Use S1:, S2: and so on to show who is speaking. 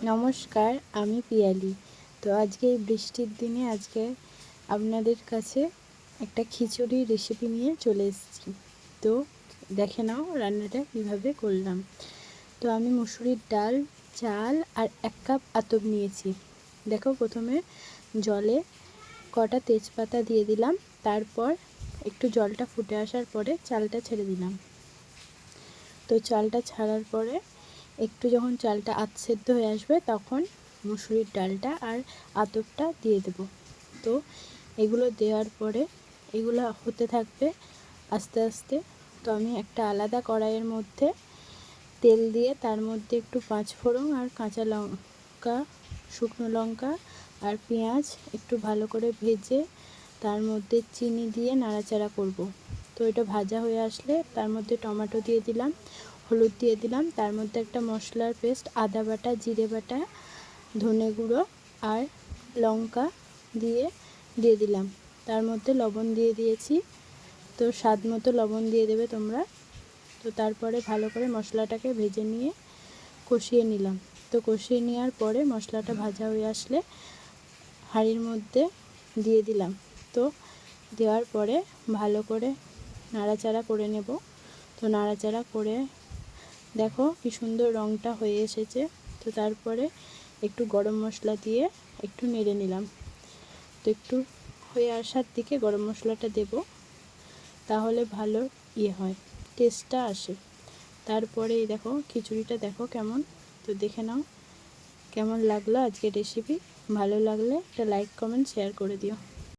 S1: নমস্কার, আমি পিয়ালি। তো আজকে এই বৃষ্টির দিনে আপনাদের কাছে একটা খিচুড়ির রেসিপি নিয়ে চলে এসেছি। তো দেখে নাও রান্নাটা কীভাবে করলাম। তো আমি মুসুরির ডাল, চাল আর 1 কাপ আতপ নিয়েছি। দেখো, প্রথমে জলে কটা তেজপাতা দিয়ে দিলাম, তারপর একটু জলটা ফুটে আসার পরে চালটা ছেড়ে দিলাম। তো চালটা ছাড়ার পরে একটু যখন চালটা সেদ্ধ হয়ে আসবে তখন মুসুরির ডালটা আর আতপটা দিয়ে দেব। তো এগুলো দেওয়ার পরে এগুলো হতে থাকবে আস্তে আস্তে। তো আমি একটা আলাদা কড়াইয়ের মধ্যে তেল দিয়ে তার মধ্যে একটু 5 ফোড়ন আর কাঁচা লঙ্কা, শুকনো লঙ্কা আর পেঁয়াজ একটু ভালো করে ভেজে তার মধ্যে চিনি দিয়ে নাড়াচাড়া করব। তো এটা ভাজা হয়ে আসলে তার মধ্যে টমেটো দিয়ে দিলাম, হলুদ দিয়ে দিলাম, তার মধ্যে একটা মশলার পেস্ট, আদা বাটা, জিরে বাটা, ধনে গুঁড়ো আর লঙ্কা দিয়ে দিলাম। তার মধ্যে লবণ দিয়ে দিয়েছি। তো স্বাদ মতো লবণ দিয়ে দেবে তোমরা। তো তারপরে ভালো করে মশলাটাকে ভেজে নিয়ে কষিয়ে নিলাম। তো কষিয়ে নেওয়ার পরে মশলাটা ভাজা হয়ে আসলে হাঁড়ির মধ্যে দিয়ে দিলাম। তো দেওয়ার পরে ভালো করে নাড়াচাড়া করে নেব। তো নাড়াচাড়া করে দেখো কি সুন্দর রঙটা হয়ে এসেছে। তো তারপরে একটু গরম মশলা দিয়ে একটু নেড়ে নিলাম। তো একটু হয়ে আসার দিকে গরম মশলাটা দেব, তাহলে ভালো হয়, টেস্টটা আসে। তারপরে এই দেখো খিচুড়িটা দেখো কেমন। তো দেখে নাও কেমন লাগলো আজকের রেসিপি। ভালো লাগলে একটা লাইক, কমেন্ট, শেয়ার করে দিও।